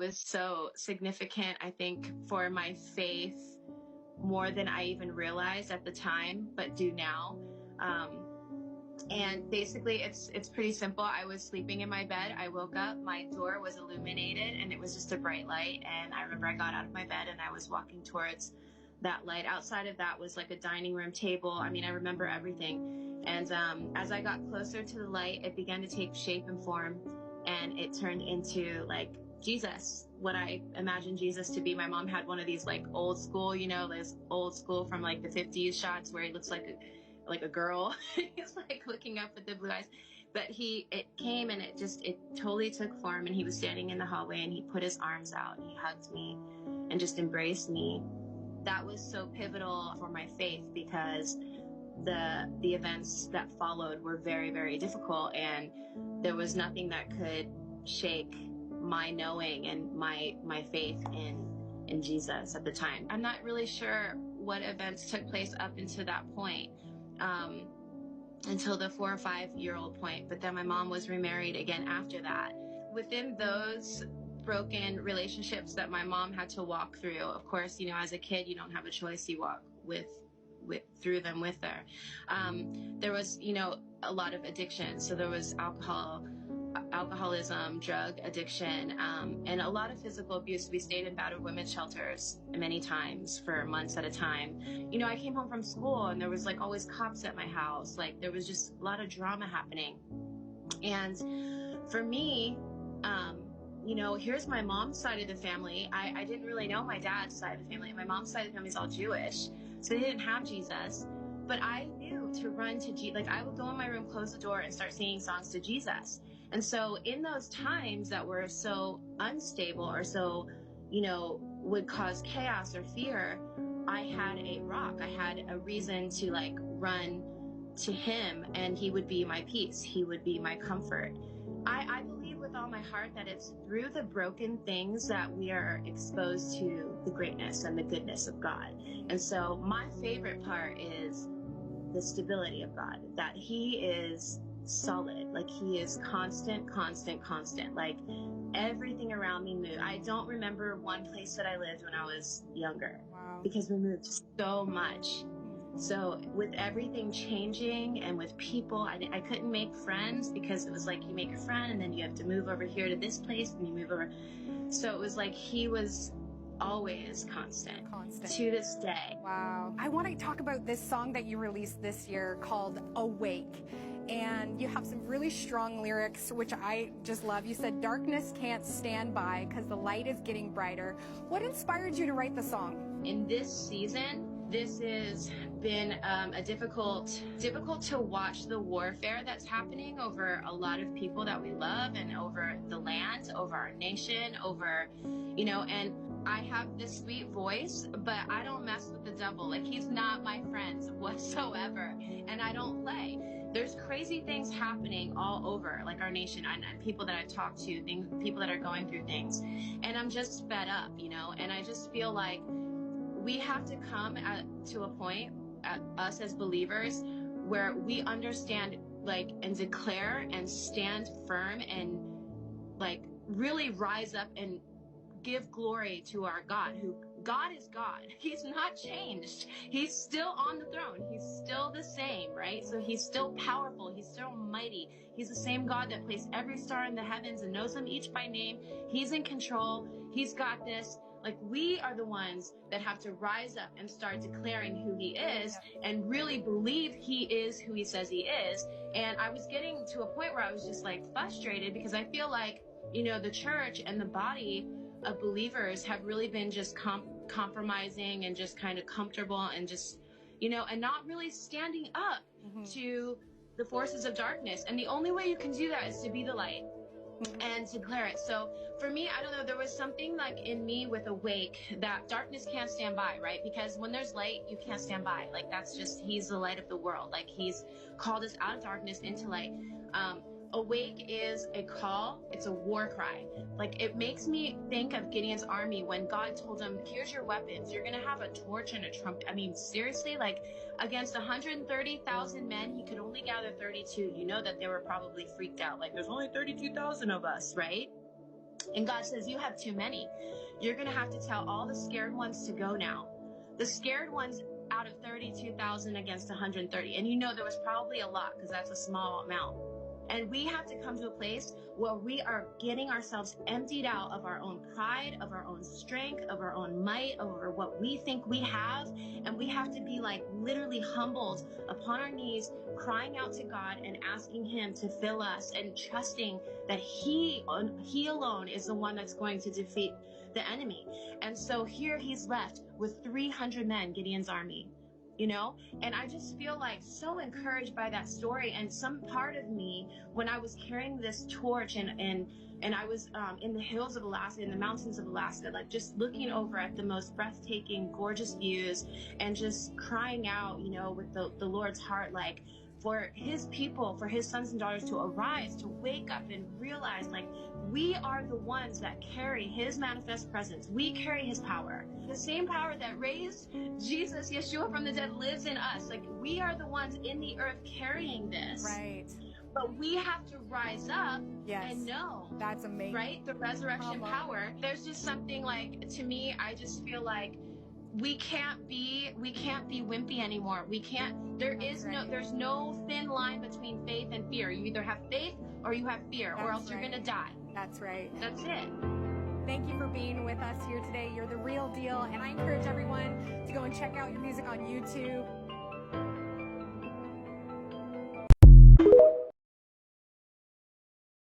was so significant, I think, for my faith more than I even realized at the time, but do now. And basically it's pretty simple. I was sleeping in my bed. I woke up, my door was illuminated and it was just a bright light. And I remember I got out of my bed and I was walking towards that light. Outside of that was like a dining room table. I mean, I remember everything. And as I got closer to the light, it began to take shape and form, and it turned into like Jesus, what I imagined Jesus to be. My mom had one of these like old school, you know, this old school from like the 50s shots where he looks like a girl. He's like looking up with the blue eyes. But it came and it totally took form, and he was standing in the hallway and he put his arms out and he hugged me and just embraced me. That was so pivotal for my faith, because the events that followed were very, very difficult, and there was nothing that could shake my knowing and my faith in Jesus at the time. I'm not really sure what events took place up until that point, until the 4 or 5 year old point. But then my mom was remarried again after that. Within those broken relationships that my mom had to walk through, of course, you know, as a kid, you don't have a choice. You walk through them with her. There was, you know, a lot of addiction. So there was alcoholism, drug addiction, and a lot of physical abuse. We stayed in battered women's shelters many times for months at a time. You know, I came home from school and there was like always cops at my house. Like there was just a lot of drama happening. And for me, you know, here's my mom's side of the family. I didn't really know my dad's side of the family. My mom's side of the family is all Jewish, so they didn't have Jesus. But I knew to run to Jesus. Like I would go in my room, close the door, and start singing songs to Jesus. And so in those times that were so unstable or so, you know, would cause chaos or fear, I had a rock. I had a reason to like run to him, and he would be my peace. He would be my comfort. I believe with all my heart that it's through the broken things that we are exposed to the greatness and the goodness of God. And so my favorite part is the stability of God, that he is solid, like he is constant. Like everything around me moved. I don't remember one place that I lived when I was younger. Wow. Because we moved so much. So with everything changing and with people, I couldn't make friends, because it was like you make a friend and then you have to move over here to this place and you move over. So it was like he was always constant to this day. Wow. I want to talk about this song that you released this year called Awake. And you have some really strong lyrics, which I just love. You said, "Darkness can't stand by because the light is getting brighter." What inspired you to write the song? In this season, this has been a difficult to watch the warfare that's happening over a lot of people that we love, and over the land, over our nation, over, you know, and I have this sweet voice, but I don't mess with the devil. Like he's not my friend whatsoever, and I don't play. There's crazy things happening all over, like our nation, and people that I've talked to, people that are going through things, and I'm just fed up, you know, and I just feel like we have to come to a point, us as believers, where we understand, like, and declare and stand firm and like really rise up and give glory to our God, God is God. He's not changed. He's still on the throne. He's still the same, right? So he's still powerful. He's still mighty. He's the same God that placed every star in the heavens and knows them each by name. He's in control. He's got this. Like, we are the ones that have to rise up and start declaring who he is and really believe he is who he says he is. And I was getting to a point where I was just like frustrated, because I feel like, you know, the church and the body of believers have really been just compromising and just kind of comfortable and just, you know, and not really standing up to the forces of darkness. And the only way you can do that is to be the light and declare it. So for me, I don't know, there was something like in me with Awake, that darkness can't stand by, right? Because when there's light, you can't stand by. Like, that's just, he's the light of the world. Like, he's called us out of darkness into light. Awake is a call. It's a war cry. Like, it makes me think of Gideon's army when God told him, here's your weapons. You're going to have a torch and a trumpet. I mean, seriously, like, against 130,000 men, he could only gather 32. You know that they were probably freaked out. Like, there's only 32,000 of us, right? And God says, you have too many. You're going to have to tell all the scared ones to go now. The scared ones out of 32,000 against 130. And you know there was probably a lot because that's a small amount. And we have to come to a place where we are getting ourselves emptied out of our own pride, of our own strength, of our own might, over what we think we have. And we have to be like literally humbled upon our knees, crying out to God and asking him to fill us and trusting that he alone is the one that's going to defeat the enemy. And so here he's left with 300 men, Gideon's army. You know, and I just feel like so encouraged by that story. And some part of me, when I was carrying this torch and I was in the hills of Alaska, in the mountains of Alaska, like just looking over at the most breathtaking, gorgeous views and just crying out, you know, with the Lord's heart, like for his people, for his sons and daughters to arise, to wake up and realize, like, we are the ones that carry his manifest presence. We carry his power. The same power that raised Jesus, Yeshua, from the dead lives in us. Like, we are the ones in the earth carrying this. Right. But we have to rise up and know. That's amazing. Right? The resurrection power. There's just something like, to me, I just feel like we can't be wimpy anymore. We can't, there's no thin line between faith and fear. You either have faith or you have fear, or else you're going to die. That's right. That's it. Thank you for being with us here today. You're the real deal. And I encourage everyone to go and check out your music on YouTube.